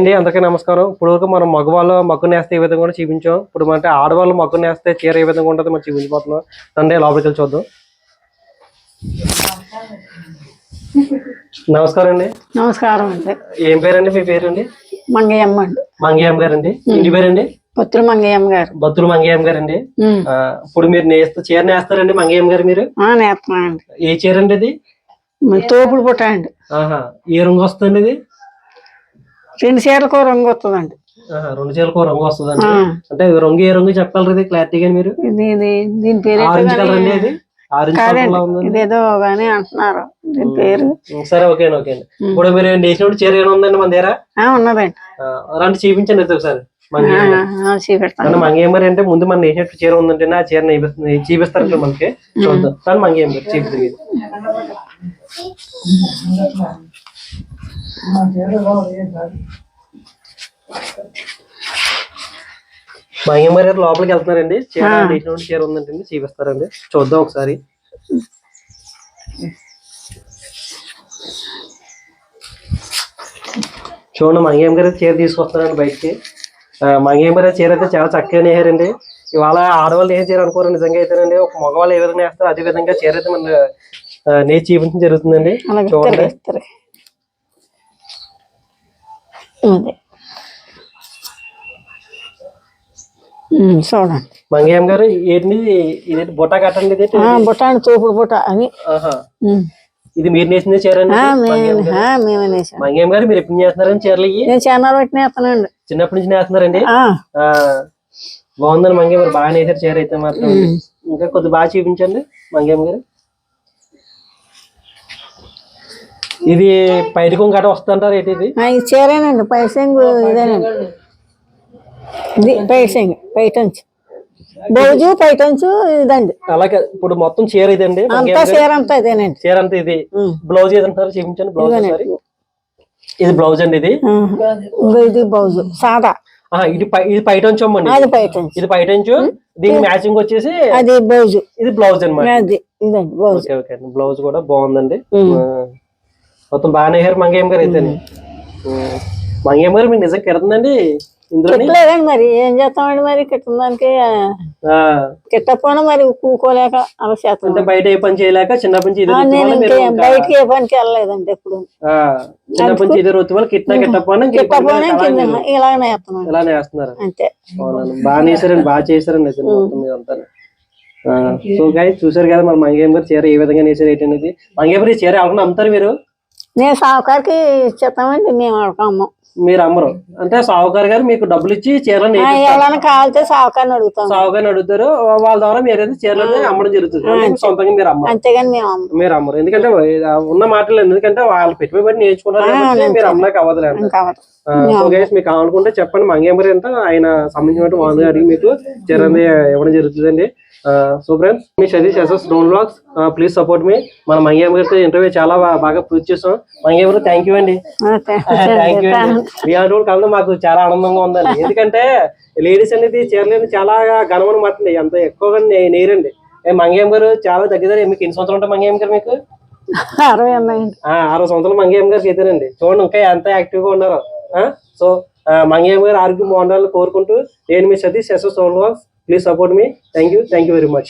అండి అందరికీ నమస్కారం. ఇప్పుడు వరకు మనం మగవాళ్ళు మగ్గు నేస్తే ఏ విధంగా కూడా చూపించాం. ఇప్పుడు అంటే ఆడవాళ్ళు మగ్గు నేస్తే చీర ఏ విధంగా ఉంటుందో మనం చూపించబోతున్నాం. తండ్రి లోపలికి వెళ్ళి చూద్దాం. నమస్కారం అండి. నమస్కారం అండి. ఏం పేరండి మీ పేరండి? మంగయ్యమ్మ అండి. మంగయ్యమ్మ గారండి. ఇంటి పేరండి? బత్తుల మంగయ్యమ్మ గారు. బత్తుల మంగయ్యమ్మ గారండి. ఇప్పుడు మీరు చీర నేస్తారండి మంగయ్యమ్మ గారు మీరు? నేస్తున్నానండి. ఏ చీర అండి ఇది? తోపుడు పుట్ట అండి. ఏ రంగు వస్తుందండి ఇది? 2 చీరలకు రంగు వస్తుందండి. 2 చీరలకు రంగు వస్తుందండి. అంటే రంగు ఏ రంగు చెప్పగలరు ఇది క్లారిటీగా మీరు? దీని పేరు ఆరెంజ్ కలర్ అండి. ఇది ఆరెంజ్ కలర్ లో ఉంది. ఇదేదో గానీ అంటున్నారు దీని పేరు. సరే ఓకే అండి. ఇప్పుడు మీరు నేసినప్పుడు చీర ఏమైనా ఉందండి మన దగ్గర? ఉన్నదండి. అలాంటి చూపించండి ఒకసారి. చూపెడతాను. మంగయ్యమ్మ అంటే ముందు మన నేసినట్టు చీర ఉందంటే ఆ చీర చూపిస్తారు మనకి. చూద్దాం కానీ మంగయ్యమ్మ చూపిస్తుంది. మంగయ్యమ్మ గారు లోపలికి వెళ్తున్నారండి. చీర నేసినప్పుడు చీర ఉందంటే చూపిస్తారండి. చూద్దాం ఒకసారి. చూడండి మంగయ్యమ్మ గారు చీర తీసుకొస్తారండి బయటికి. మంగయ్యమ్మ గారు చీర అయితే చాలా చక్కగా నేసారండి. ఇవాళ ఆడవాళ్ళు ఏం చీర అనుకోరు నిజంగా అయితేనండి. ఒక మగవాళ్ళు ఏ విధంగా వేస్తారో అదే విధంగా చీర అయితే మన నేసి చూపించడం జరుగుతుందండి. చూడండి చూడండి మంగయ్యమ్మ గారు ఏంటి ఇది బుట్ట కట్టండి. ఇది బుట్ట అండి, తోపుడు బుట్ట అని. ఇది మీరు నేసిన చీర అండి? మంగయ్యమ్మ గారు మీరు ఎప్పుడు చేస్తున్నారండి చీరలు? నేస్తానండి. చిన్నప్పటి నుంచి నేస్తున్నారండి. బాగుందండి మంగయ్యమ్మ గారు, బాగా నేసారు చీర అయితే మాత్రం. ఇంకా కొద్ది బాగా చూపించండి మంగయ్యమ్మ గారు. ఇది పైటికం గట్ట వస్తుంటారు ఏంటి? ఇది చీరేనండి. పైసంగు ఇదేనండి. ఇది పైసంగు పైటంచు బౌజు పైటంచు ఇదండి. అలాగే ఇప్పుడు మొత్తం చీర ఇదండి. చీర అంతా ఇదేనండి. చీర అంతా ఇది. బ్లౌజ్ ఏదంటారు చూపించండి. బ్లౌజ్ ఇది బ్లౌజ్ అండి. ఇది ఇది బ్లౌజ్ సాదా. ఇది పైటంచు అమ్మండి. అది పైటంచు. ఇది పైటంచు. దీనికి మ్యాచింగ్ వచ్చేసి అది బ్లౌజ్. ఇది బ్లౌజ్ అనమాట. ఇదండి బ్లౌజ్. ఓకే బ్లౌజ్ కూడా బాగుందండి. మొత్తం బాగానే వేసారు మంగయ్యమ్మ గారు అయితే. మంగయ్యమ్మ గారు మీకు నిజంగా కిడుతుందండి ఇందులో? కిట్టలేదండి. మరి ఏం చేస్తామండి, మరి కిట్టడానికి కిట్టపోయినా మరి కూకోలేక అలా చేస్తాం. అంటే బయట ఏ పని చేయలేక చిన్నప్పటి నుంచి బయటకి ఏ పనికి వెళ్ళలేదండి ఎప్పుడు. చిన్నప్పటి నుంచి ఇదే రోజు వాళ్ళు కిట్టపోయినా ఇలానే వేస్తున్నాం. ఇలానే వేస్తున్నారు అంతే. బాగా వేసారండి, బాగా చేశారండి అయితే మొత్తం మీద అంతా. సో గైస్ చూసారు కదా మన మంగయ్యమ్మ గారు చీర ఏ విధంగా నేసారు ఏంటనేది. మంగయ్యమ్మ గారు చీర ఎవరన్నా అమ్ముతారు మీరు? నేను సావుకారికి చెప్తామండి, మేము అమ్మం. మీరు అమ్మరు అంటే సావుకారు గారు మీకు డబ్బులు ఇచ్చి చీరలు కావాలితే సావుకారిని అడుగుతాం. సావుకారిని అడుగుతారు. వాళ్ళ ద్వారా మీరు అయితే చీరలు అమ్మడం జరుగుతుంది. సొంతంగా మీరు అమ్మరు. అంతేగాని మీరు అమ్మరు. ఎందుకంటే ఉన్న మాటలు ఎందుకంటే వాళ్ళు పెట్టుబడి నేర్చుకున్నారు. మీరు అమ్మడానికి అవ్వదులేండి. సో గైస్ మీకు కావాలనుకుంటే చెప్పండి. మంగయ్యమ్మ గారు అంటే ఆయన సంబంధించిన వాళ్ళు అడిగి మీకు చీర ఇవ్వడం జరుగుతుందండి. సో ఫ్రెండ్స్ మీ Satish SS drone vlogs please support మీ. మన మంగయ్యమ్మ గారితో ఇంటర్వ్యూ చాలా బాగా పూర్తి చేస్తాం. మంగయ్యమ్మ గారు థ్యాంక్ యూ అండి. థ్యాంక్ యూ అండి. మీ ఆటోలు కలడం మాకు చాలా ఆనందంగా ఉందండి. ఎందుకంటే లేడీస్ అనేది చీరలేని చాలా ఘనమైన మాటండి. అంత ఎక్కువగా నేరండి. మంగయ్యమ్మ గారు చాలా దగ్గర. మీకు ఎన్ని సంవత్సరాలు ఉంటాయి మంగయ్యమ్మ గారు? మీకు 60 సంవత్సరాలు మంగయ్యమ్మ గారికి అయితేనండి. చూడండి ఇంకా ఎంత యాక్టివ్ గా ఉన్నారు. సో మంగయ్యమ్మ గారు ఆరోగ్యం బాగుండాలని కోరుకుంటూ నేను మీ Satish SS drone vlogs please support మీ. Thank you very much.